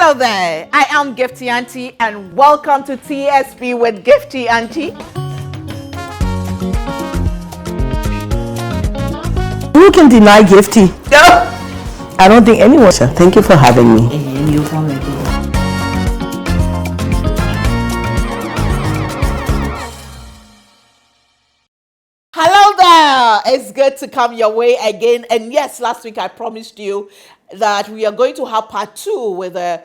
Hello there, I am Gifty Auntie and welcome to TSP with Gifty Auntie. Who can deny Gifty? No. I don't think anyone shall. Thank you for having me. And you come again. Hello there, it's good to come your way again. And yes, last week I promised you that we are going to have part 2 with the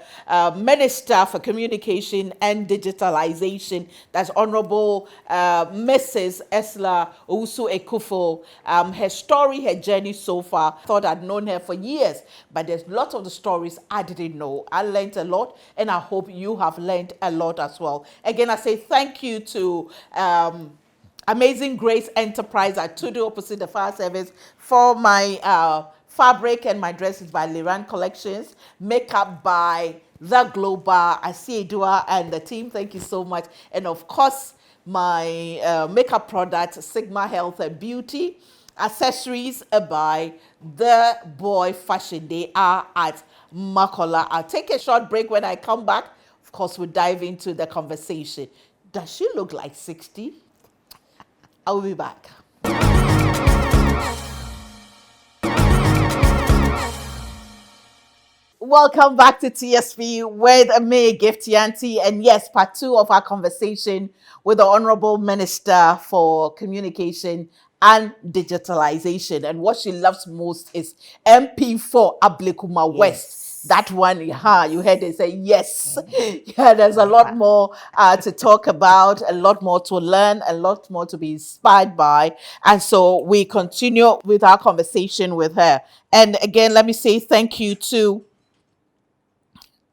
Minister for Communication and Digitalization. That's Honorable Mrs. Esla Owusu-ekuful. Her story, her journey so far, I thought I'd known her for years, but there's lots of the stories I didn't know. I learned a lot, and I hope you have learned a lot as well. Again, I say thank you to Amazing Grace Enterprise at Tudu opposite the fire service for my fabric and my dresses by Liran Collections, makeup by The Global, Asiedua and the team. Thank you so much. And of course, my makeup product, Sigma Health and Beauty, accessories by The Boy Fashion. They are at Makola. I'll take a short break. When I come back, of course, we'll dive into the conversation. Does she look like 60? I'll be back. Welcome back to TSP with me, Gifty Auntie. And yes, part 2 of our conversation with the Honorable Minister for Communication and Digitalization. And what she loves most is MP4 Ablekuma West. That one, you heard it say yes. Yeah, there's a lot more to talk about, a lot more to learn, a lot more to be inspired by. And so we continue with our conversation with her. And again, let me say thank you to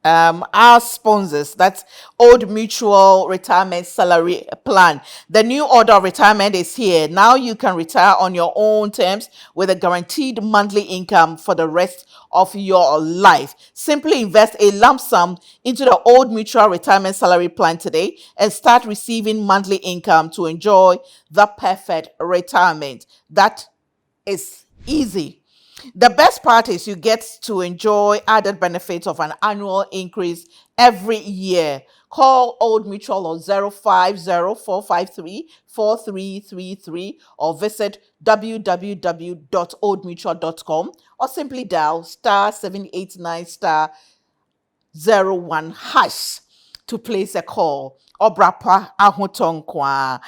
our sponsors. That's Old Mutual Retirement Salary Plan. The new order of retirement is here. Now you can retire on your own terms with a guaranteed monthly income for the rest of your life. Simply invest a lump sum into the Old Mutual Retirement Salary Plan today and start receiving monthly income to enjoy the perfect retirement. That is easy. The best part is you get to enjoy added benefits of an annual increase every year. Call Old Mutual on 050-453-4333 or visit www.oldmutual.com or simply dial *789*01# to place a call. Obrapa Ahotonkwa.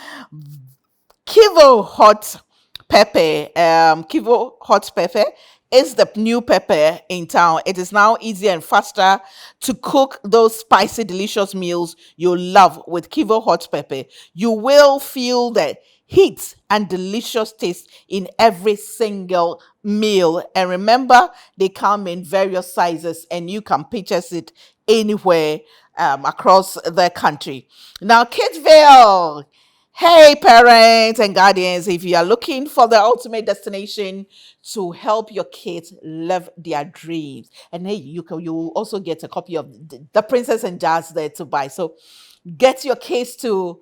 Kivo Hot Pepper. Kivo Hot Pepper is the new pepper in town. It is now easier and faster to cook those spicy, delicious meals you love with Kivo Hot Pepper. You will feel the heat and delicious taste in every single meal. And remember, they come in various sizes and you can purchase it anywhere across the country. Now, Kidsville. Hey, parents and guardians, if you are looking for the ultimate destination to help your kids live their dreams, and hey, you will also get a copy of The Princess and Jazz there to buy. So get your kids to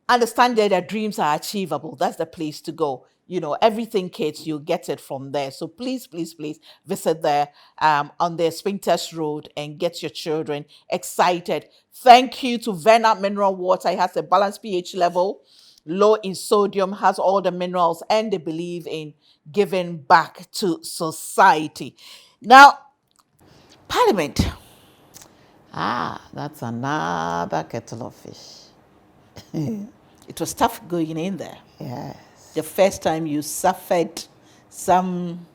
understand that their dreams are achievable. That's the place to go. You know, everything kids, you get it from there. So please, please, please visit there on the Springtest Road and get your children excited. Thank you to Verna Mineral Water. It has a balanced pH level, low in sodium, has all the minerals, and they believe in giving back to society. Now, Parliament. That's another kettle of fish. It was tough going in there. Yes. The first time you suffered some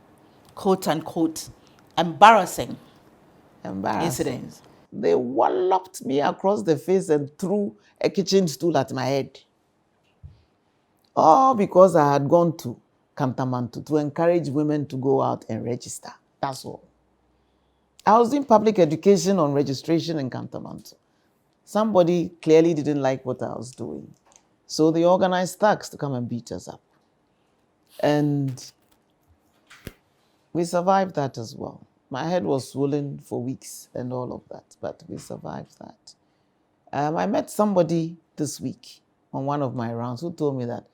quote-unquote embarrassing incidents. They walloped me across the face and threw a kitchen stool at my head. All because I had gone to Kantamanto to encourage women to go out and register. That's all. I was doing public education on registration in Kantamanto. Somebody clearly didn't like what I was doing. So they organized thugs to come and beat us up. And we survived that as well. My head was swollen for weeks and all of that, but we survived that. I met somebody this week on one of my rounds who told me that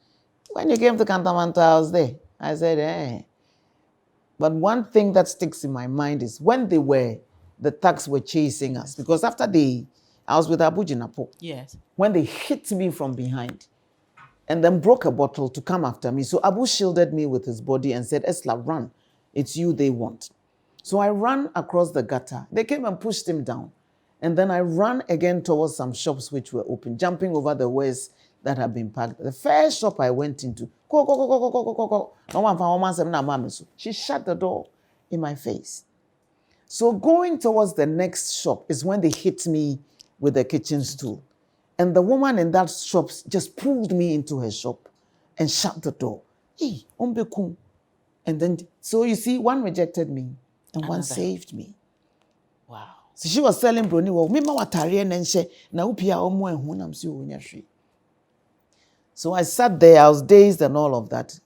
when you came to Kantamanto, I was there. I said, eh. But one thing that sticks in my mind is when they were the thugs were chasing us. Because after I was with Abu Jinapo. Yes. When they hit me from behind and then broke a bottle to come after me. So Abu shielded me with his body and said, Esla, run. It's you they want. So I ran across the gutter. They came and pushed him down. And then I ran again towards some shops which were open, jumping over the ways that had been packed. The first shop I went into, she shut the door in my face. So going towards the next shop is when they hit me with the kitchen stool. And the woman in that shop just pulled me into her shop and shut the door. Hey, ombeku. And then, so you see, one rejected me and one saved me. Wow. So she was selling brownie. Well, me ma watari nenshe na upia omo ehun nam si onya hwe. So I sat there, I was dazed and all of that,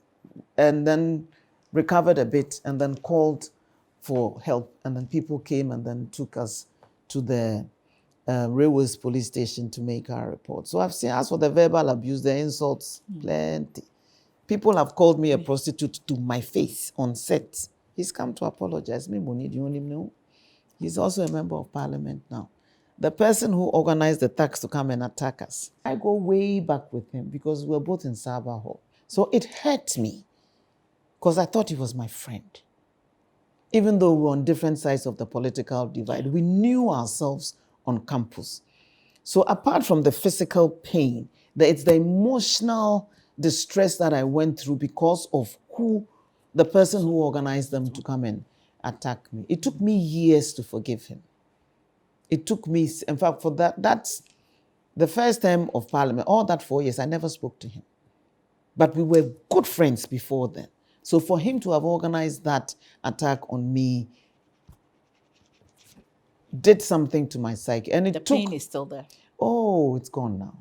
and then recovered a bit and then called for help. And then people came and then took us to the Railways police station to make our report. So I've seen, as for the verbal abuse, the insults, plenty. People have called me a prostitute to my face on set. He's come to apologize. Me, Moni, do you know? He's also a member of parliament now. The person who organized the thugs to come and attack us, I go way back with him because we were both in Sabah Hall. So it hurt me because I thought he was my friend. Even though we were on different sides of the political divide, we knew ourselves on campus. So apart from the physical pain, it's the emotional distress that I went through because of the person who organized them to come and attack me. It took me years to forgive him. It took me, in fact, for that's the first term of parliament, all that 4 years, I never spoke to him. But we were good friends before then. So for him to have organized that attack on me did something to my psyche. And the pain is still there. Oh, it's gone now.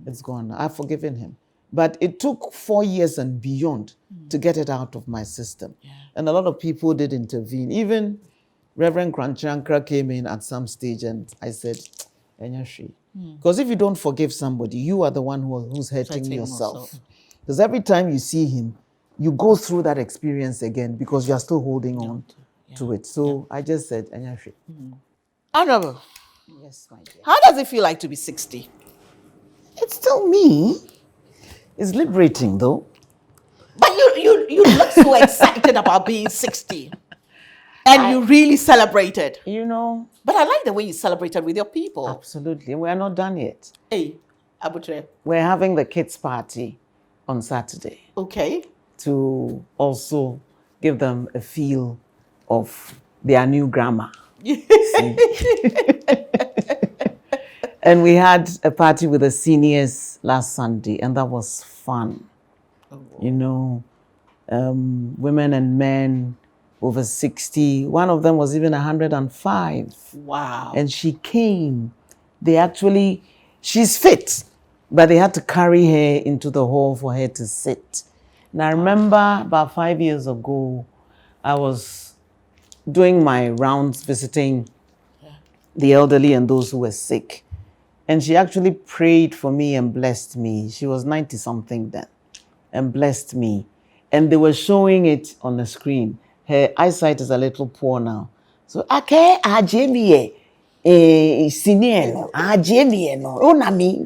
It's gone now. I've forgiven him. But it took 4 years and beyond to get it out of my system. Yeah. And a lot of people did intervene. Even Reverend Kranchankra came in at some stage and I said, because if you don't forgive somebody, you are the one who's hurting yourself. Because every time you see him, you go through that experience again because you are still holding on to it. So I just said, Honorable. Yes, my dear. How does it feel like to be 60? It's still me. It's liberating though. But you look so excited about being 60. And you really celebrated. You know. But I like the way you celebrated with your people. Absolutely. We are not done yet. Hey, Abutre. We're having the kids' party on Saturday. Okay. To also give them a feel of their new grammar. And we had a party with the seniors last Sunday, and that was fun. Oh. You know, women and men over 60. One of them was even 105. Wow. And she came. She's fit, but they had to carry her into the hall for her to sit. And I remember about 5 years ago, I was doing my rounds visiting the elderly and those who were sick. And she actually prayed for me and blessed me. She was 90-something then and blessed me. And they were showing it on the screen. Her eyesight is a little poor now. So, okay, ajemie, senior, ajemie, no, onami,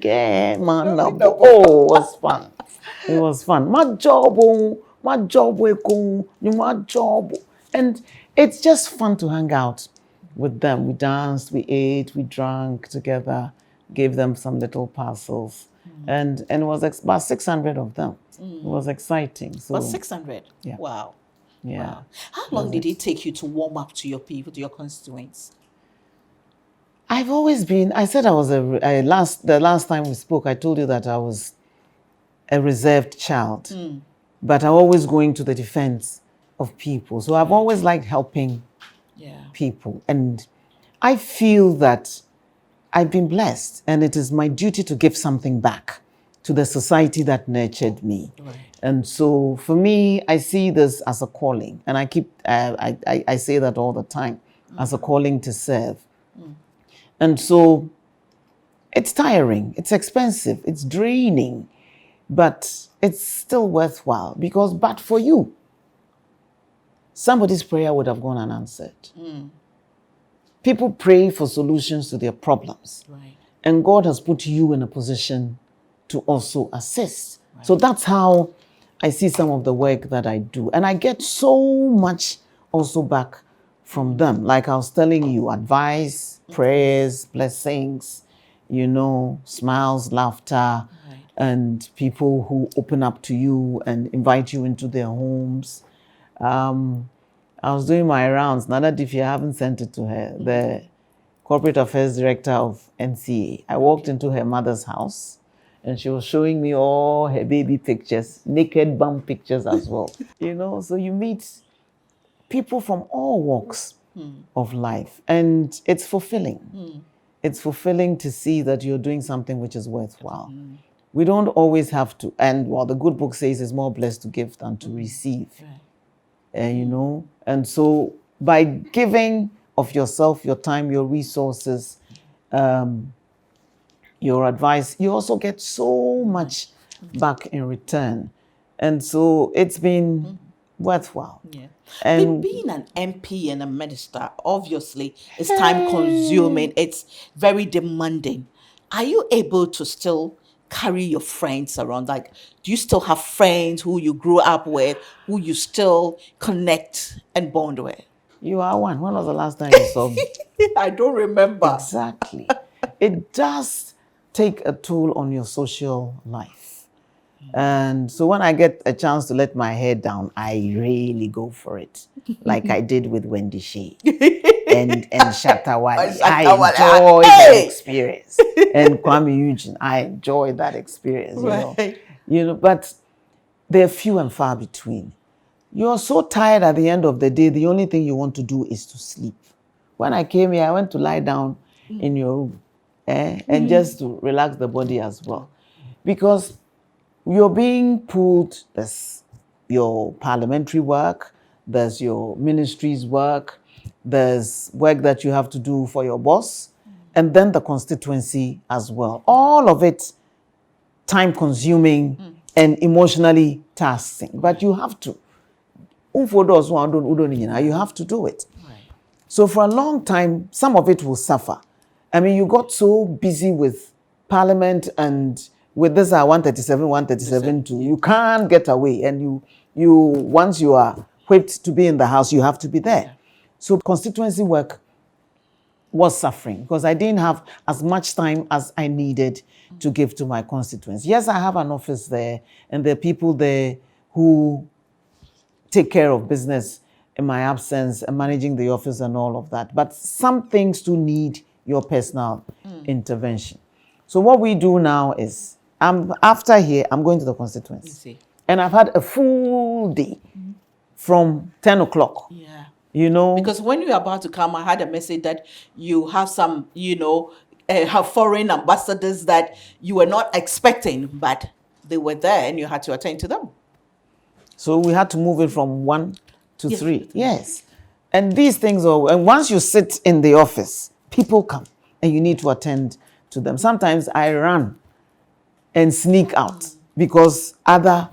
man, oh, it was fun. It was fun. My job, and it's just fun to hang out with them. We danced, we ate, we drank together, gave them some little parcels, and it was about 600 of them. It was exciting. So, about 600? Yeah. Wow. Yeah. Wow. How long did it take you to warm up to your people, to your constituents? I've always been, I said I was the last time we spoke, I told you that I was a reserved child, but I'm always going to the defense of people. So I've always liked helping people. And I feel that I've been blessed and it is my duty to give something back to the society that nurtured me. Right. And so for me, I see this as a calling. And I say that all the time, as a calling to serve. And so it's tiring, it's expensive, it's draining, but it's still worthwhile but for you, somebody's prayer would have gone unanswered. People pray for solutions to their problems. Right. And God has put you in a position to also assist. Right. So that's how I see some of the work that I do. And I get so much also back from them. Like I was telling you, advice, prayers, blessings, smiles, laughter, and people who open up to you and invite you into their homes. I was doing my rounds. Nada, if you haven't sent it to her, the corporate affairs director of NCA. I walked into her mother's house and she was showing me all her baby pictures, naked bum pictures as well. So you meet people from all walks of life, and it's fulfilling. It's fulfilling to see that you're doing something which is worthwhile. We don't always have to, and the good book says it's more blessed to give than to receive. And so by giving of yourself, your time, your resources, your advice, you also get so much back in return. And so it's been worthwhile. Yeah. And being an MP and a minister, obviously, it's time consuming. It's very demanding. Are you able to still carry your friends around? Like, do you still have friends who you grew up with, who you still connect and bond with? You are one. When was the last time you saw me? I don't remember. Exactly. It does take a toll on your social life. And so when I get a chance to let my hair down, I really go for it. Like I did with Wendy Shea and Shatawale. I enjoy that experience. And Kwame Eugene, I enjoy that experience, But they're few and far between. You're so tired at the end of the day, the only thing you want to do is to sleep. When I came here, I went to lie down in your room and just to relax the body as well. Because you're being pulled, there's your parliamentary work, there's your ministry's work, there's work that you have to do for your boss, and then the constituency as well. All of it time-consuming and emotionally taxing. But you have to. You have to do it. Right. So for a long time, some of it will suffer. I mean, you got so busy with Parliament and with this 137 too, you can't get away. And you once you are whipped to be in the house, you have to be there. Yeah. So constituency work was suffering because I didn't have as much time as I needed to give to my constituents. Yes, I have an office there, and there are people there who take care of business in my absence and managing the office and all of that. But some things do need your personal intervention. So what we do now is, after here, I'm going to the constituency. And I've had a full day from 10 o'clock. Yeah. Because when you were about to come, I had a message that you have some, have foreign ambassadors that you were not expecting, but they were there and you had to attend to them. So we had to move it from 1 to 3. Yes. And these things and once you sit in the office, people come and you need to attend to them. Sometimes I run and sneak out because other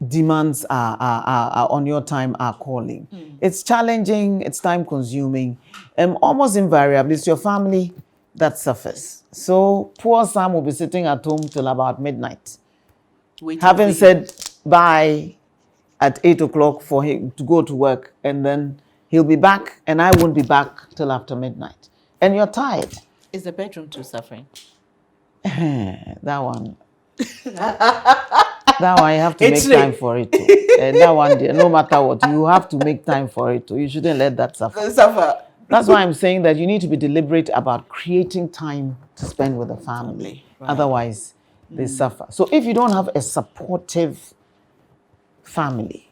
demands are on your time are calling. It's challenging, it's time consuming, and almost invariably it's your family that suffers. So poor Sam will be sitting at home till about midnight. Having said bye at 8 o'clock for him to go to work, and then he'll be back and I won't be back till after midnight. And you're tired. Is the bedroom too suffering? That one. That one you have to make time for it too. That one, no matter what, you have to make time for it too. You shouldn't let that suffer. That's why I'm saying that you need to be deliberate about creating time to spend with the family. Right. Otherwise, they suffer. So if you don't have a supportive family,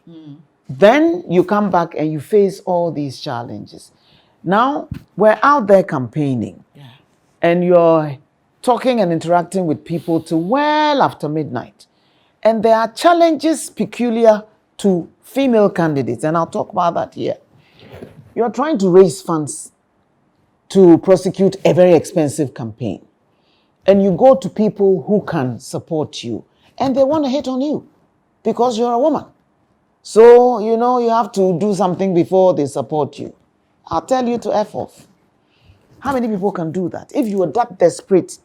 then you come back and you face all these challenges. Now, we're out there campaigning, and you're talking and interacting with people till well after midnight. And there are challenges peculiar to female candidates, and I'll talk about that here. You're trying to raise funds to prosecute a very expensive campaign. And you go to people who can support you, and they want to hit on you because you're a woman. So, you have to do something before they support you. I'll tell you to F off. How many people can do that? If you are that desperate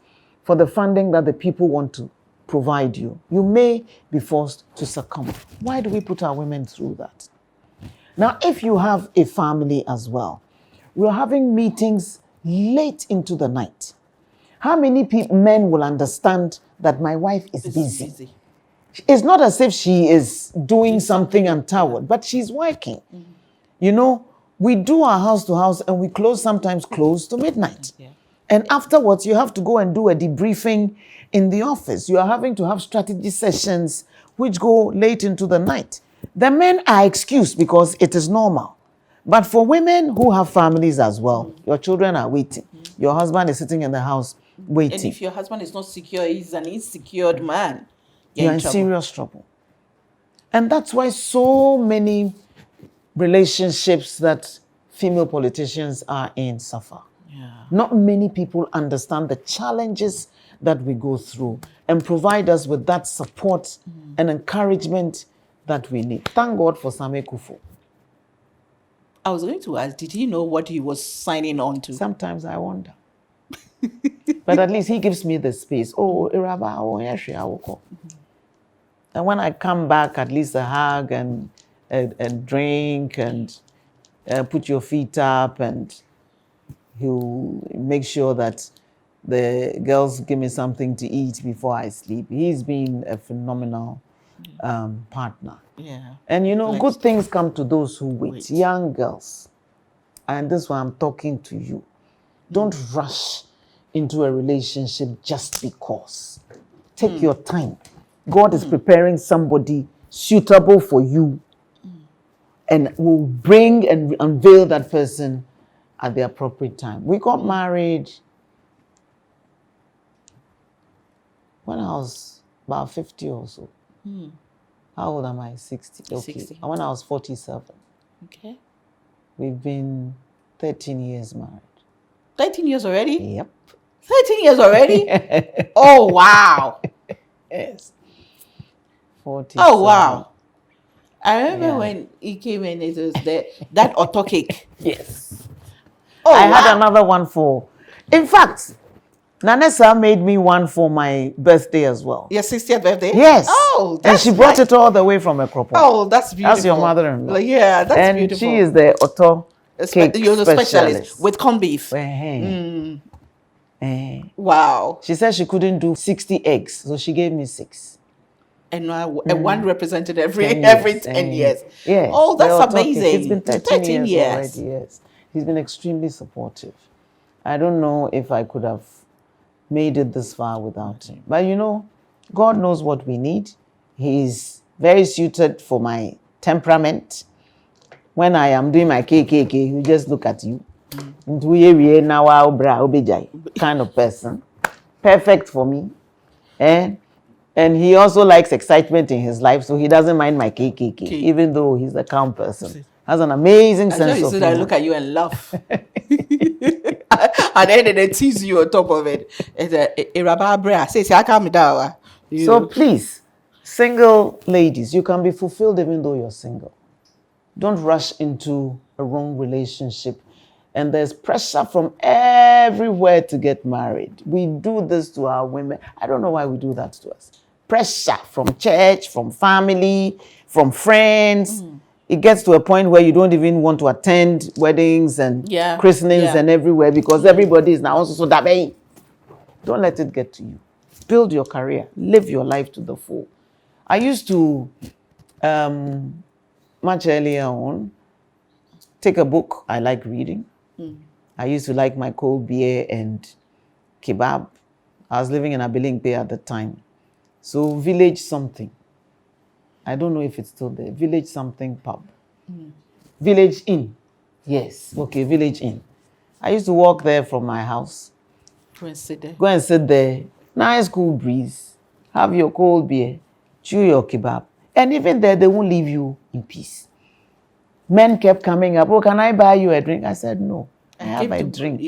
for the funding that the people want to provide you, you may be forced to succumb. Why do we put our women through that? Now, if you have a family as well, we're having meetings late into the night. How many men will understand that my wife is busy? It's not as if she is doing something untoward, but she's working. You know, we do our house to house and we sometimes close to midnight. And afterwards, you have to go and do a debriefing in the office. You are having to have strategy sessions which go late into the night. The men are excused because it is normal. But for women who have families as well, your children are waiting. Your husband is sitting in the house waiting. And if your husband is not secure, he's an insecure man. You're in serious trouble. And that's why so many relationships that female politicians are in suffer. Not many people understand the challenges that we go through and provide us with that support and encouragement that we need. Thank God for owusu-ekuful. I was going to ask, did he know what he was signing on to? Sometimes I wonder. But at least he gives me the space. Oh, Iraba, oh, yes, I will call. And when I come back, at least a hug and drink and put your feet up, and he'll make sure that the girls give me something to eat before I sleep. He's been a phenomenal partner. And you know, good things come to those who wait. Young girls. And this is why I'm talking to you. Don't rush into a relationship just because. Take your time. God is preparing somebody suitable for you and will bring and unveil that person at the appropriate time. We got married when I was about 50 or so. How old am I? 60. Okay. 60. And when I was 47. Okay. We've been 13 years married. 13 years already? Yep. 13 years already? Oh, wow. Yes. 40. Oh, wow. I remember when he came in, it was that auto cake. Yes. Oh, I had another one for, in fact, Nanessa made me one for my birthday as well. Your 60th birthday? Yes. Oh, that's and she brought it all the way from Ekropo. Oh, that's beautiful. That's your mother-in-law. Yeah, that's and beautiful. And she is the auto cake You're the specialist with corned beef. Wow. She said she couldn't do 60 eggs, so she gave me 6. And one represented every 10 years. Yes. Oh, that's amazing. It's been 13 years already, yes. He's been extremely supportive. I don't know if I could have made it this far without him. But you know, God knows what we need. He's very suited for my temperament. When I am doing my KKK, he just look at you. Kind of person. Perfect for me. And he also likes excitement in his life, so he doesn't mind my KKK, even though he's a calm person. Has an amazing sense of humor. I look at you and laugh. And then they tease you on top of it. So please, single ladies, you can be fulfilled even though you're single. Don't rush into a wrong relationship. And there's pressure from everywhere to get married. We do this to our women. I don't know why we do that to us. Pressure from church, from family, from friends. It gets to a point where you don't even want to attend weddings and christenings and everywhere because everybody is now also so that way. Don't let it get to you. Build your career. Live your life to the full. I used to, much earlier on, take a book. I like reading. I used to like my cold beer and kebab. I was living in Abilingpe at the time. So Village something. I don't know if it's still there. Village something pub. Village Inn. Yes. Okay, Village Inn. I used to walk there from my house. Go and sit there. Go and sit there. Nice cool breeze. Have your cold beer. Chew your kebab. And even there, they won't leave you in peace. Men kept coming up. Oh, can I buy you a drink? I said, no. I have a drink.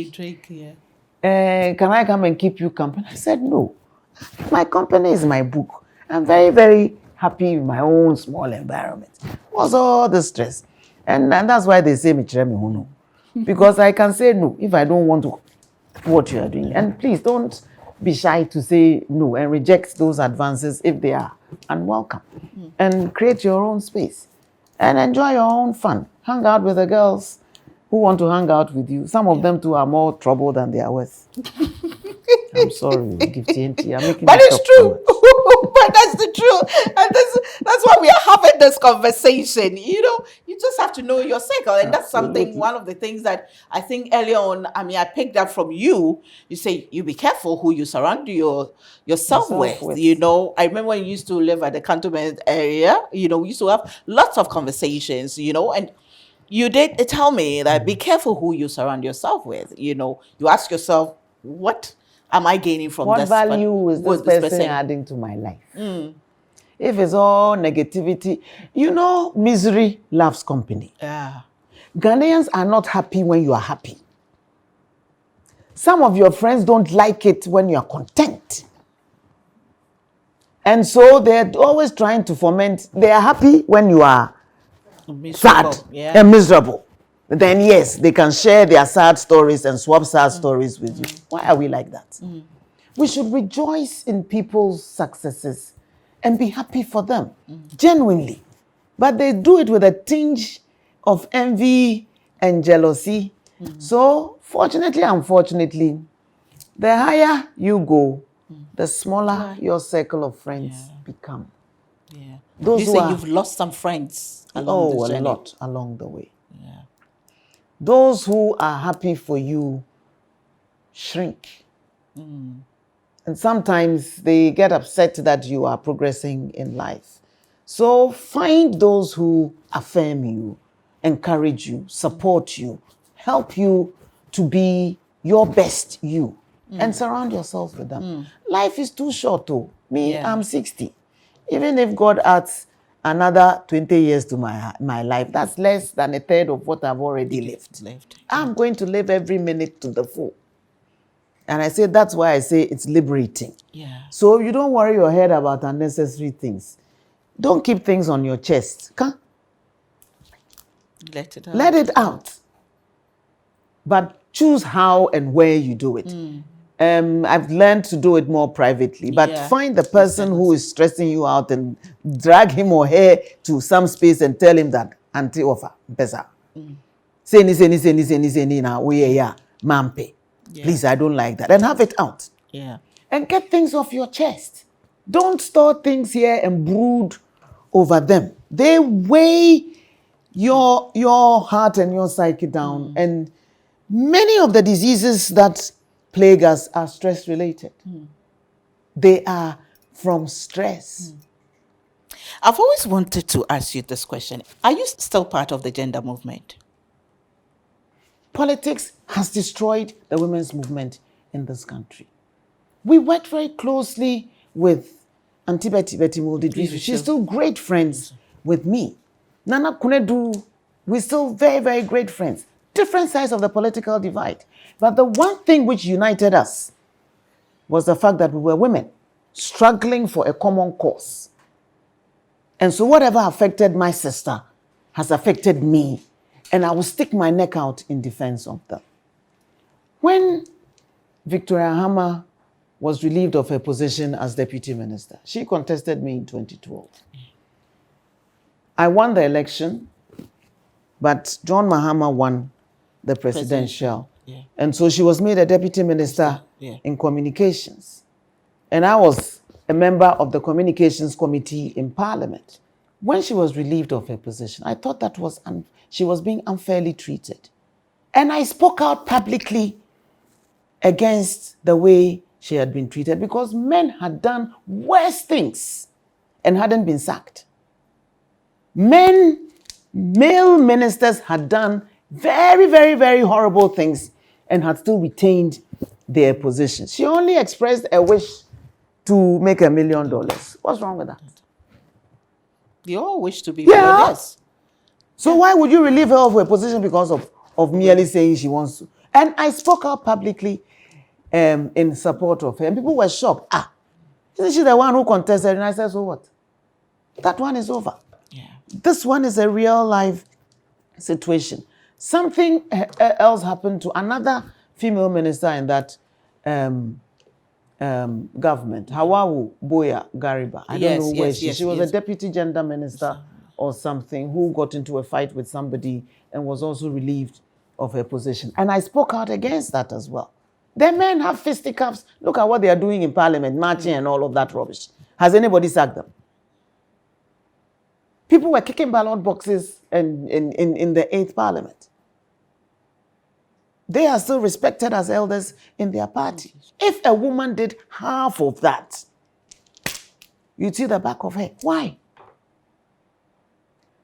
Can I come and keep you company? I said, no. My company is my book. I'm very, very happy in my own small environment. What's all the stress? And that's why they say, Because I can say no if I don't want to what you are doing. And please don't be shy to say no and reject those advances if they are unwelcome. And create your own space and enjoy your own fun. Hang out with the girls who want to hang out with you. Some of them too are more trouble than they are worth. I'm sorry, Gifty. I'm making But you it's talk true. too much. But that's the truth. And that's why we are having this conversation. You just have to know your circle. And that's something, Absolutely. one of the things that I think earlier on, I picked up from you. You say, you be careful who you surround yourself with. I remember when you used to live at the cantonment area, we used to have lots of conversations, and you did tell me that be careful who you surround yourself with. You ask yourself, what am I gaining from What this? value is this person adding to my life? If it's all negativity, misery loves company. Yeah. Ghanaians are not happy when you are happy. Some of your friends don't like it when you are content. And so they're always trying to foment. They are happy when you are sad and miserable. Then yes, they can share their sad stories and swap sad stories with you. Why are we like that? We should rejoice in people's successes and be happy for them, genuinely. But they do it with a tinge of envy and jealousy. So, fortunately, unfortunately, the higher you go, the smaller your circle of friends become. Yeah. Those you say you've lost some friends along the journey. A lot along the way. Yeah. Those who are happy for you shrink. And sometimes they get upset that you are progressing in life. So find those who affirm you, encourage you, support you, help you to be your best you, and surround yourself with them. Life is too short, though. I'm 60. Even if God adds another 20 years to my life, that's less than a third of what I've already lived. I'm going to live every minute to the full. And I say that's why I say it's liberating. Yeah. So you don't worry your head about unnecessary things. Don't keep things on your chest. Let it out. Let it out. But choose how and where you do it. I've learned to do it more privately. But find the person who is stressing you out and drag him or her to some space and tell him that anti offer pesa. Say ni na we ya mampe. Please, I don't like that. And have it out. Yeah. And get things off your chest. Don't store things here and brood over them. They weigh your heart and your psyche down. And many of the diseases that plague us are stress related. They are from stress. I've always wanted to ask you this question. Are you still part of the gender movement? Politics has destroyed the women's movement in this country. We worked very closely with Auntie Betty Moldidrisu. She's still great friends with me. Nana Kunedu, we're still very, very great friends. Different sides of the political divide. But the one thing which united us was the fact that we were women struggling for a common cause. And so whatever affected my sister has affected me. And I will stick my neck out in defense of them. When Victoria Hammer was relieved of her position as deputy minister, she contested me in 2012. I won the election, but John Mahama won the presidential. And so she was made a deputy minister in communications. And I was a member of the communications committee in parliament. When she was relieved of her position, I thought that she was being unfairly treated. And I spoke out publicly against the way she had been treated because men had done worse things and hadn't been sacked. Male ministers had done very, very, very horrible things and had still retained their positions. She only expressed a wish to make $1 million. What's wrong with that? You all wish to be yes. So why would you relieve her of her position because of merely saying she wants to? And I spoke out publicly in support of her. And people were shocked. Isn't she the one who contested? And I said, so what? That one is over. Yeah. This one is a real life situation. Something else happened to another female minister in that government, Hawawu Boya Gariba. I don't know where she was a deputy gender minister or something who got into a fight with somebody and was also relieved of her position. And I spoke out against that as well. The men have fisticuffs. Look at what they are doing in parliament, marching and all of that rubbish. Has anybody sacked them? People were kicking ballot boxes in the 8th parliament. They are still respected as elders in their party. If a woman did half of that, you'd see the back of her. Why?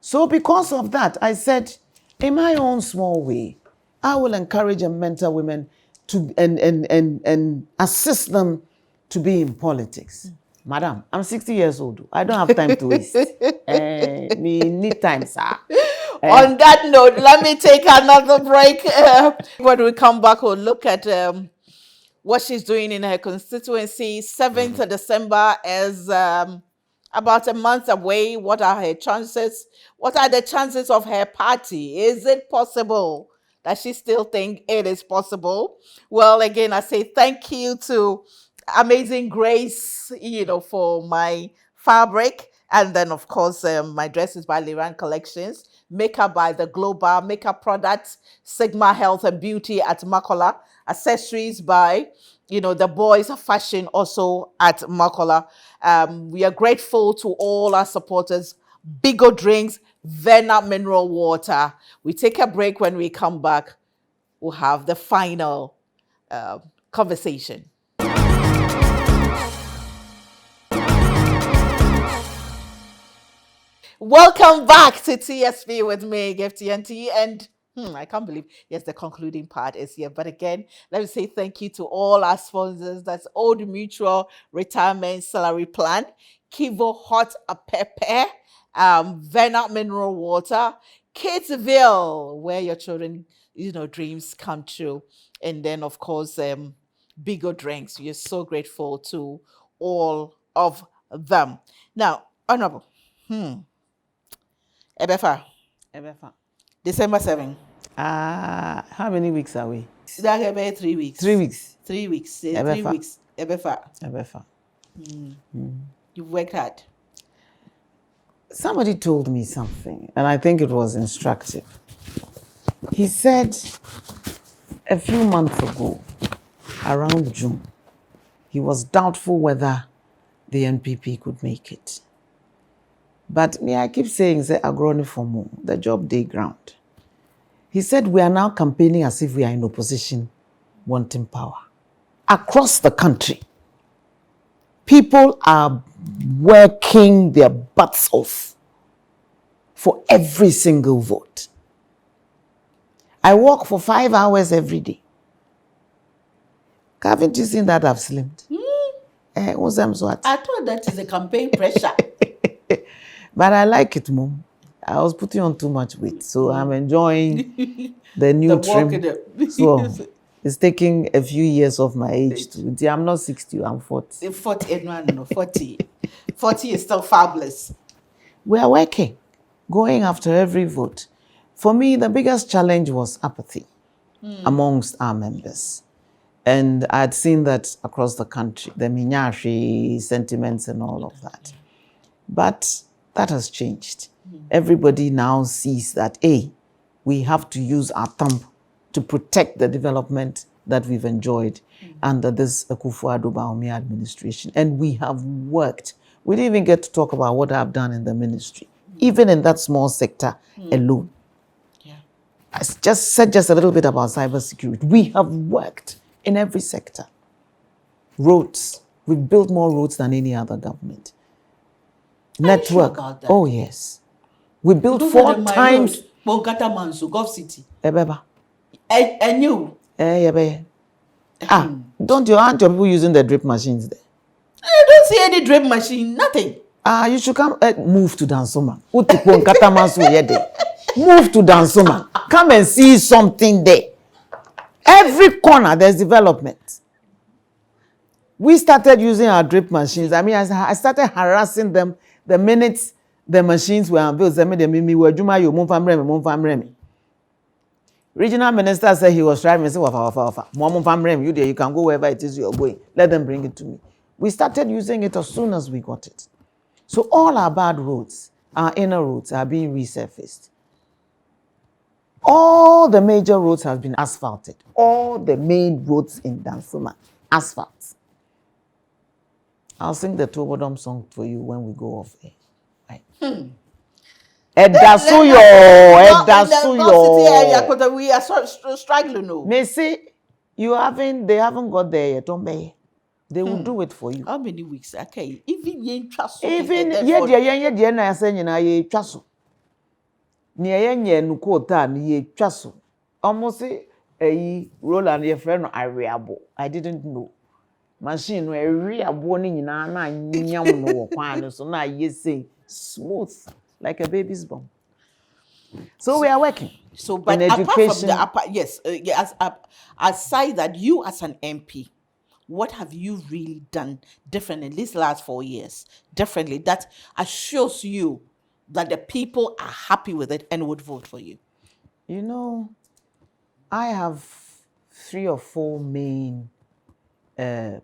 So because of that, I said, in my own small way, I will encourage and mentor women to and assist them to be in politics. Madam, I'm 60 years old. I don't have time to waste. Me need time, sir. On that note, let me take another break. When we come back, we'll look at what she's doing in her constituency. 7th of December is about a month away. What are her chances? What are the chances of her party? Is it possible that she still think it is possible? Well, again, I say thank you to Amazing Grace, for my fabric. And then, of course, my dresses by Liran Collections, makeup by the Global Makeup Products, Sigma Health and Beauty at Makola, accessories by, the boys fashion also at Makola. We are grateful to all our supporters. Bigo Drinks, Vena Mineral Water. We take a break. When we come back, we'll have the final conversation. Welcome back to TSP with me, Gifty and I can't believe, yes, the concluding part is here. But again, let me say thank you to all our sponsors. That's Old Mutual Retirement Salary Plan, Kivo Hot Pepper, Vena Mineral Water, Kidsville, where your children, dreams come true. And then, of course, Bigo Drinks. We are so grateful to all of them. Now, Honorable, Ebefa, December 7. How many weeks are we? That about 3 weeks. 3 weeks. 3 weeks. 3 Ebefa. weeks. Ebefa. Ebefa. You've worked hard. Somebody told me something, and I think it was instructive. He said a few months ago, around June, he was doubtful whether the NPP could make it. But me, I keep saying, say, agroni for more, the job day ground. He said, we are now campaigning as if we are in opposition, wanting power. Across the country, people are working their butts off for every single vote. I work for 5 hours every day. Haven't you seen that I've slimmed? I thought that is a campaign pressure. But I like it, Mom. I was putting on too much weight, so I'm enjoying the new trim. So it's taking a few years of my age. I'm not 60, I'm 40. 40 is still fabulous. We are working, going after every vote. For me, the biggest challenge was apathy amongst our members. And I'd seen that across the country, the minyashi sentiments and all of that. But that has changed. Everybody now sees that, we have to use our thumb to protect the development that we've enjoyed under this Akufo-Addo Bawumia administration. And we have worked. We didn't even get to talk about what I've done in the ministry, even in that small sector alone. Yeah. I just said a little bit about cybersecurity. We have worked in every sector. Roads. We've built more roads than any other government. Network. Sure about that? Oh, yes. We built 4 times. Bogata Mansu, Gulf City. Ebeba. And you? Aren't your people using the drip machines there? I don't see any drip machine, nothing. You should come, move to Dansoma. Move to Dansoma. Come and see something there. Every corner, there's development. We started using our drip machines. I mean, I started harassing them the minute the machines were unveiled. Regional minister said he was driving. I said, wafa. Mom, family, you there, you can go wherever it is you're going. Let them bring it to me. We started using it as soon as we got it. So all our bad roads, our inner roads are being resurfaced. All the major roads have been asphalted. All the main roads in Dansuma, asphalt. I'll sing the Tobodom song for you when we go off air. Right. Edasuyo. We are struggling. No. Messi, they haven't got there yet, don't they? They will do it for you. How many weeks? Okay. Even yen trust. Even yeah, na saying na ye traso. Ni ye nukota ni ye traso. Almost Roland your friend Ariabo. I didn't know. Machine no Ariabo ni nyina na nyam no kwan so na ye say smooth like a baby's bum. So we are working. So, but in apart education, from the aside that you as an MP, what have you really done differently in these last 4 years? Differently that assures you that the people are happy with it and would vote for you. You know, I have 3 or 4 main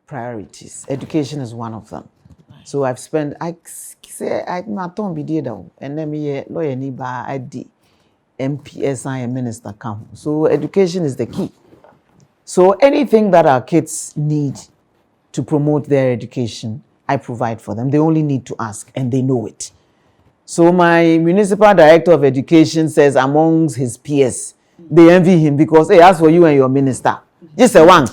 priorities. Education is one of them. Right. So I've spent. I say I don't be there though, and then me lawyer ni ba I did. MPS and minister come. So education is the key. So anything that our kids need to promote their education, I provide for them. They only need to ask and they know it. So my municipal director of education says amongst his peers, they envy him because, hey, as for you and your minister, just a one.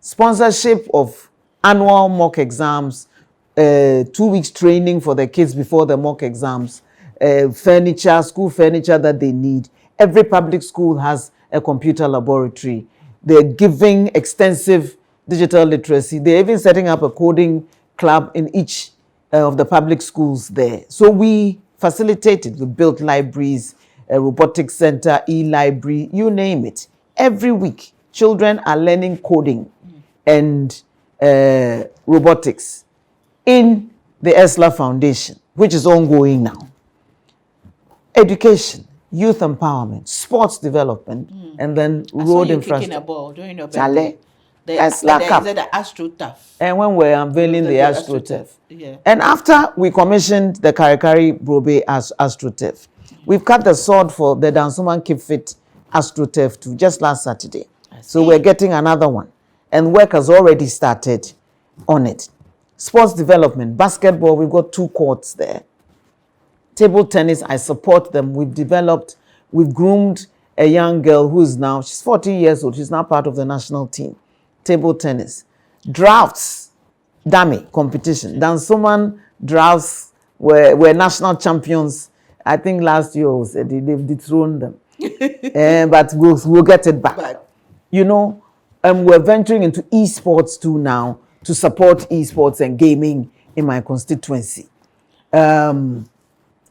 Sponsorship of annual mock exams, 2 weeks training for the kids before the mock exams, furniture, school furniture that they need. Every public school has a computer laboratory. They're giving extensive digital literacy. They're even setting up a coding club in each of the public schools there. So we facilitated. We built libraries, a robotics center, e-library, you name it. Every week, children are learning coding and robotics in the ESLA Foundation, which is ongoing now. Education, youth empowerment, sports development, and then road infrastructure. The AstroTurf. And when we're unveiling the AstroTurf. Yeah. And after we commissioned the Karikari Brobe as AstroTurf, we've cut the sword for the Dansuman Keep Fit AstroTurf too, just last Saturday. So we're getting another one. And work has already started on it. Sports development, basketball, we've got 2 courts there. Table tennis, I support them. We've groomed a young girl who's now, she's 40 years old. She's now part of the national team. Table tennis. Drafts, dummy competition. Dansoman drafts were national champions. I think last year they've dethroned them. But we'll get it back. You know, we're venturing into esports too now to support esports and gaming in my constituency.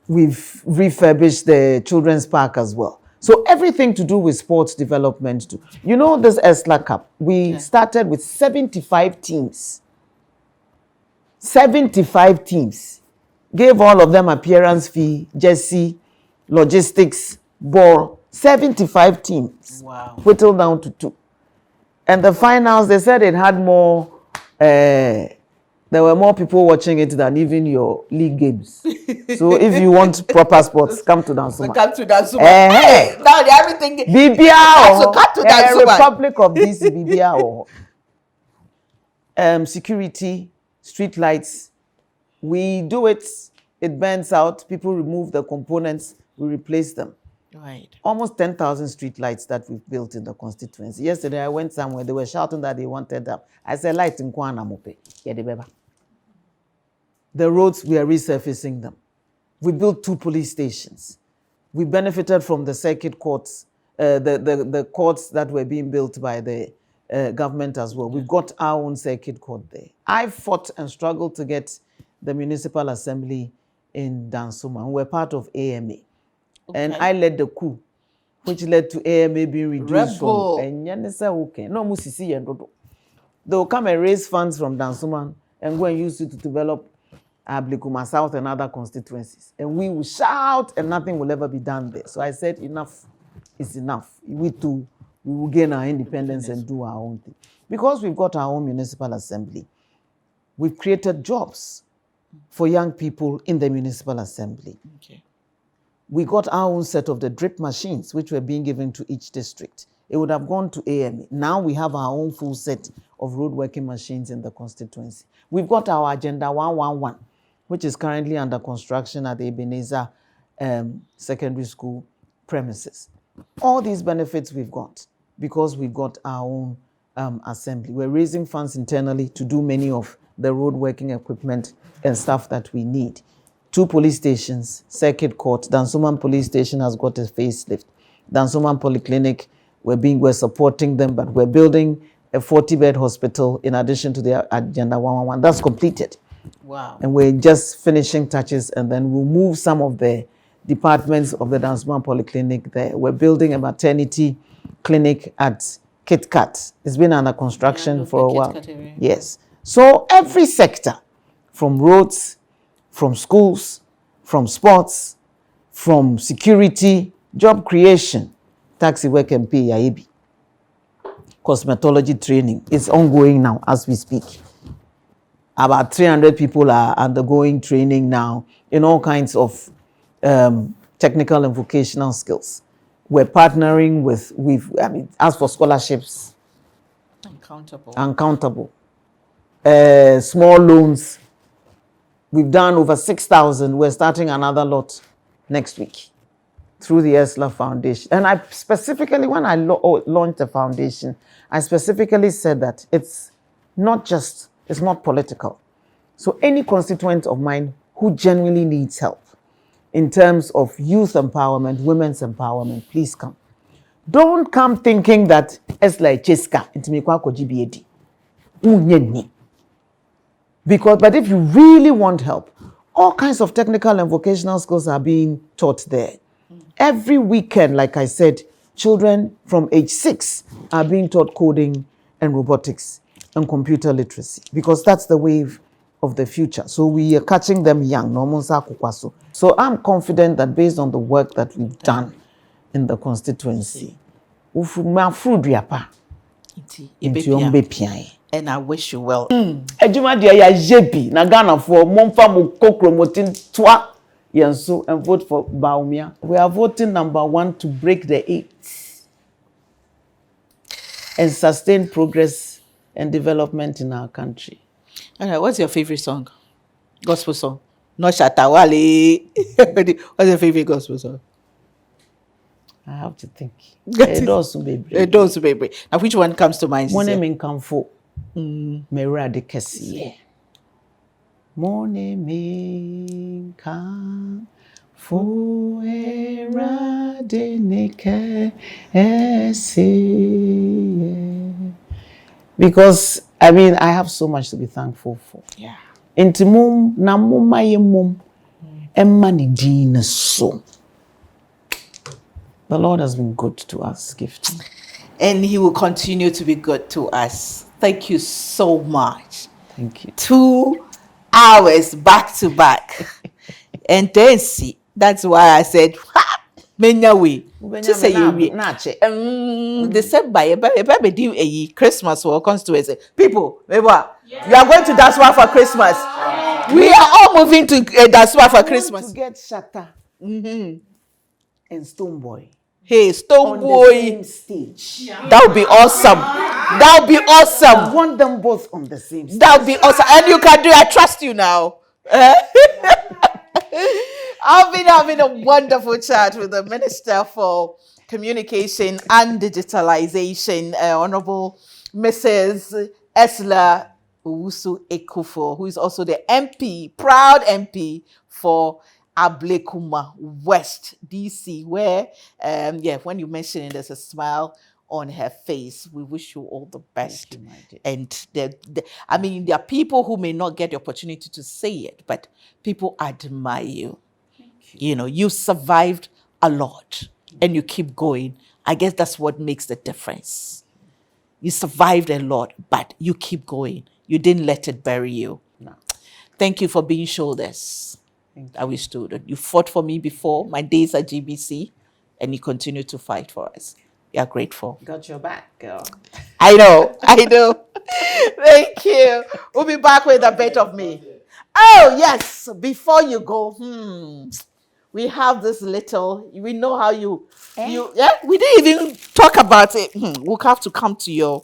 We've refurbished the children's park as well. So everything to do with sports development too. You know this ESLA Cup, we started with 75 teams. 75 teams. Gave all of them appearance fee, jersey, logistics, ball. 75 teams. Wow. Whittled down to 2. And the finals, they said it had more... there were more people watching it than even your league games. So if you want proper sports, come to Dansuma. Come to Dansuma. Hey, now everything. BBR. So come to Dansuma. Republic of DC, BBR. Security, street lights. We do it. It burns out. People remove the components. We replace them. Right. Almost 10,000 street lights that we've built in the constituency. Yesterday, I went somewhere. They were shouting that they wanted them. I said, light in Kwana Mope. The roads, we are resurfacing them. We built 2 police stations. We benefited from the circuit courts, the courts that were being built by the government as well. We've got our own circuit court there. I fought and struggled to get the municipal assembly in Dansuma, and we're part of AMA. Okay. And I led the coup, which led to AMA being reduced from. They will come and raise funds from Dansuma and go and use it to develop Ablikuma South and other constituencies. And we will shout and nothing will ever be done there. So I said, enough. is enough. We too, we will gain our independence and do our own thing. Because we've got our own municipal assembly, we've created jobs for young people in the municipal assembly. Okay. We got our own set of the drip machines, which were being given to each district. It would have gone to AMA. Now we have our own full set of road working machines in the constituency. We've got our Agenda 111, which is currently under construction at the Ebenezer Secondary School premises. All these benefits we've got because we've got our own assembly. We're raising funds internally to do many of the road working equipment and stuff that we need. 2 police stations, circuit court. Dansoman police station has got a facelift. Dansoman Polyclinic, we're supporting them, but we're building a 40-bed hospital in addition to the Agenda 111. That's completed. Wow. And we're just finishing touches, and then we'll move some of the departments of the Dansoman Polyclinic there. We're building a maternity clinic at Kit Kat. It's been under construction for a while. Yes. So every sector, from roads, from schools, from sports, from security, job creation, taxi work and pay, IAB. Cosmetology training is ongoing now as we speak. About 300 people are undergoing training now in all kinds of technical and vocational skills. We're partnering with as for scholarships, uncountable. Small loans. We've done over 6,000. We're starting another lot next week through the ESLA Foundation. And I specifically, when I launched the foundation, I specifically said that it's not political. So any constituent of mine who genuinely needs help in terms of youth empowerment, women's empowerment, please come. Don't come thinking that it's like Cheska, but if you really want help, all kinds of technical and vocational skills are being taught there. Every weekend, like I said, children from age 6 are being taught coding and robotics and computer literacy, because that's the wave of the future. So we are catching them young. So I'm confident that based on the work that we've done in the constituency, and I wish you well. Ejuma dia ya jebi na Ghana for momfa mo kokromotin twa yenso and vote for Baumia. We are voting number 1 to break the 8 and sustain progress and development in our country. Alright, what's your favorite song? Gospel song? No Shatawale. What's your favorite gospel song? I have to think. Baby. Now, which one comes to mind? Mone Minkamfo. Mera de Kessie. Mone Minkamfo era de Neke. Because I have so much to be thankful for. Yeah. Intimum na mumma yemum emmani dina so. The Lord has been good to us, Gifty. And He will continue to be good to us. Thank you so much. Thank you. 2 hours back to back. And then see, that's why I said, Menya we. Just say you December, do Christmas or constituency. People, you are going to Daswa for Christmas. We are all moving to Daswa for Christmas. To get Shatta and Stoneboy. Hey, Stoneboy. On the same stage. Yeah. That would be awesome. That would be awesome. I want them both on the same stage. That would be awesome. And you can do it. I trust you now. I've been having a wonderful chat with the Minister for Communication and Digitalization, Honorable Mrs. Esla Owusu-ekuful, who is also the MP, proud MP for Ablekuma West, DC, where, when you mention it, there's a smile on her face. We wish you all the best. Thank you, my dear. And there are people who may not get the opportunity to say it, but people admire you. You survived a lot and you keep going. I guess that's what makes the difference. You survived a lot, but you keep going. You didn't let it bury you. No. Thank you for being shoulders. I stood. You fought for me before my days at GBC. and you continue to fight for us. We are grateful. Got your back, girl. I know. Thank you. We'll be back with a bit of me. Oh, yes. Before you go, we have this little, we know how yeah, we didn't even talk about it. We'll have to come to your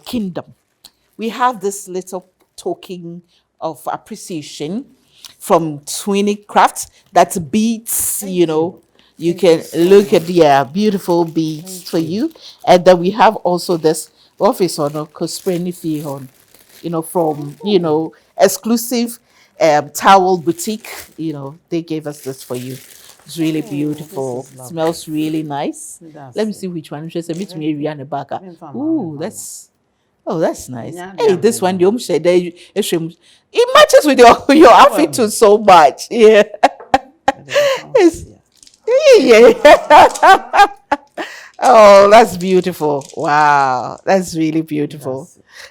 kingdom. We have this little token of appreciation from Twinny Crafts that beads, you can look at beautiful beads for you. And then we have also this office on Cospreni fee on, from exclusive towel boutique. They gave us this for you. It's really beautiful. Smells really nice. Let me see which one. She said, "Meet me in the back." Ooh, that's nice. Hey, this one, it matches with your outfit too so much. Yeah. Yeah. Oh, that's beautiful. Wow. That's really beautiful.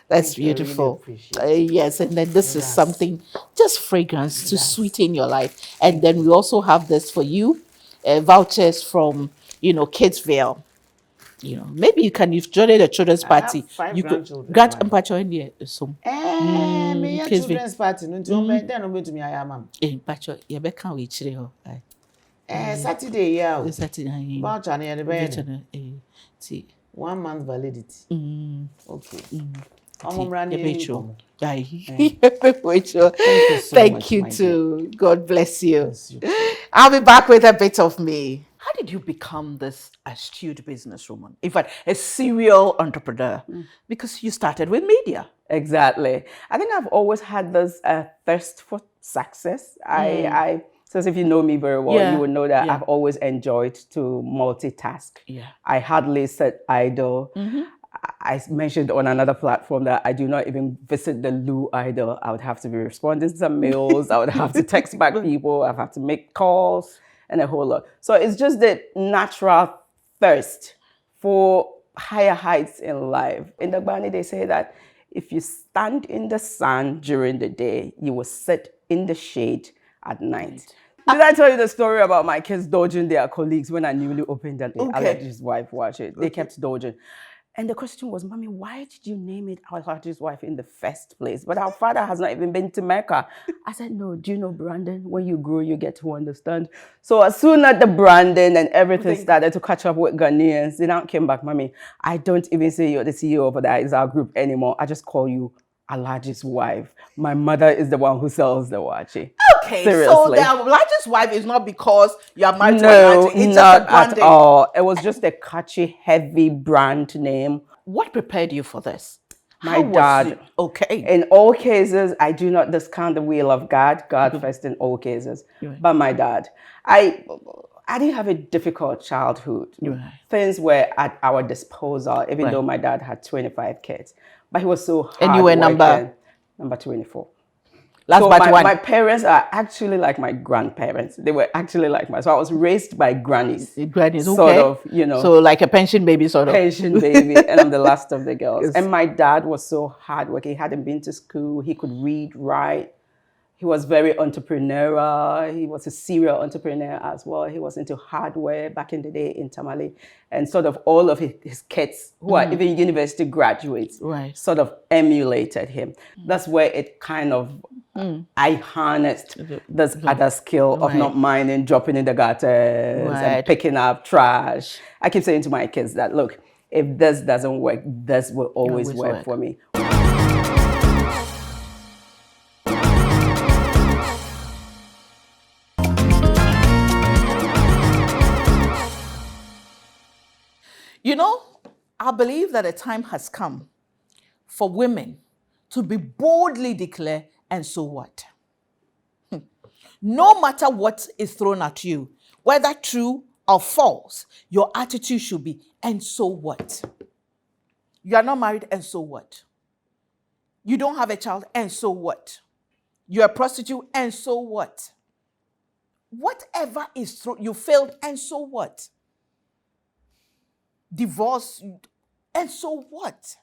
That's beautiful. Yes, and then this is something, just fragrance to sweeten your life. And then we also have this for you, vouchers from, Kidsville. Maybe you've joined a children's party. You could grant mpacho in there. So, me a children's party. No, then I'm going to me. I am. mpacho, you be can we chire her. Saturday, yeah. Saturday. Voucher near the bed. See. 1 month validity. Okay. I'm running. Thank you Thank you too. God bless you. I'll be back with a bit of me. How did you become this astute businesswoman? In fact, a serial entrepreneur? Because you started with media. Exactly. I think I've always had this thirst for success. So if you know me very well, you would know that I've always enjoyed to multitask. Yeah. I hardly sit idle. I mentioned on another platform that I do not even visit the loo idle. I would have to be responding to some mails. I would have to text back people. I have to make calls and a whole lot. So it's just the natural thirst for higher heights in life. In the Gbani, they say that if you stand in the sun during the day, you will sit in the shade at night. Did I tell you the story about my kids dodging their colleagues when I newly opened that Allergy's wife? Watch it. They kept dodging. And the question was, Mommy, why did you name it Allergy's wife in the first place? But our father has not even been to Mecca. I said, no, do you know, Brandon, when you grow, you get to understand. So as soon as the branding and everything started to catch up with Ghanaians, they now came back, Mommy, I don't even say you're the CEO of that is our group anymore. I just call you Allergy's wife. My mother is the one who sells the wachi. Okay, seriously. So the Allergy's wife is not because you are married to No, Allergy. It's not just a branding. at all. It was just a catchy, heavy brand name. What prepared you for this? My dad. Okay. In all cases, I do not discount the will of God. God first in all cases. But my dad, I didn't have a difficult childhood. Things were at our disposal, even though my dad had 25 kids. But he was so hard. And you were number 24. Last so but one. My parents are actually like my grandparents. They were actually like so I was raised by grannies. Grannies, okay. Sort of, So like a pension baby sort of. Pension baby, and I'm the last of the girls. And my dad was so hardworking. He hadn't been to school. He could read, write. He was very entrepreneurial. He was a serial entrepreneur as well. He was into hardware back in the day in Tamale. And sort of all of his kids, who are even university graduates, sort of emulated him. That's where it kind of, I harnessed this other skill of not minding, dropping in the gutters and picking up trash. I keep saying to my kids that, look, if this doesn't work, this will always work for me. You know, I believe that a time has come for women to be boldly declare, and so what? No matter what is thrown at you, whether true or false, your attitude should be, and so what? You are not married, and so what? You don't have a child, and so what? You're a prostitute, and so what? Whatever is thrown, you failed, and so what? Divorce, and so what?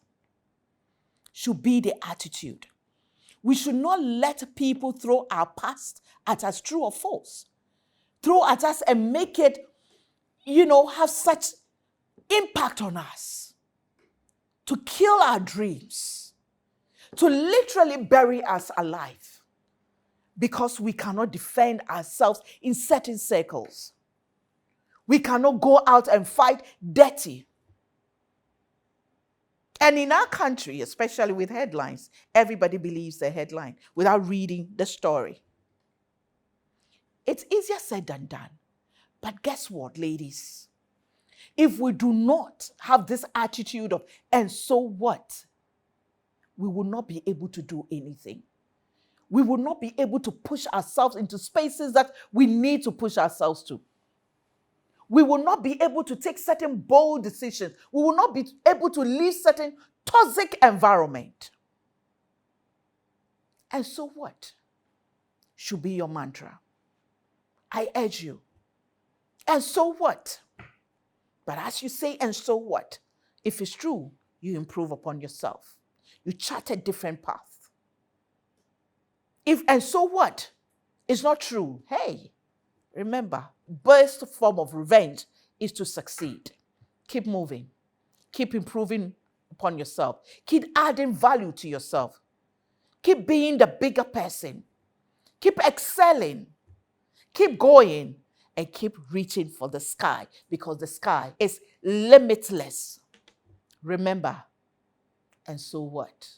Should be the attitude. We should not let people throw our past at us, true or false. throw at us and make it, have such impact on us, to kill our dreams, to literally bury us alive, because we cannot defend ourselves in certain circles. We cannot go out and fight dirty. And in our country, especially with headlines, everybody believes the headline without reading the story. It's easier said than done. But guess what, ladies? If we do not have this attitude of, and so what? We will not be able to do anything. We will not be able to push ourselves into spaces that we need to push ourselves to. We will not be able to take certain bold decisions. We will not be able to leave certain toxic environment. And so what? Should be your mantra. I urge you. And so what? But as you say, and so what? If it's true, you improve upon yourself. You chart a different path. If and so what is not true, hey, remember, best form of revenge is to succeed. Keep moving. Keep improving upon yourself. Keep adding value to yourself. Keep being the bigger person. Keep excelling. Keep going. And keep reaching for the sky, because the sky is limitless. Remember, and so what?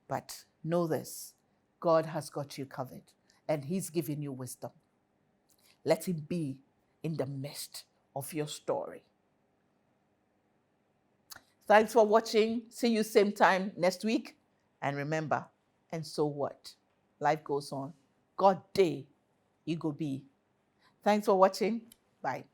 But know this, God has got you covered, and he's giving you wisdom. Let him be in the midst of your story. Thanks for watching. See you same time next week. And remember, and so what? Life goes on. God day, you go be. Thanks for watching. Bye.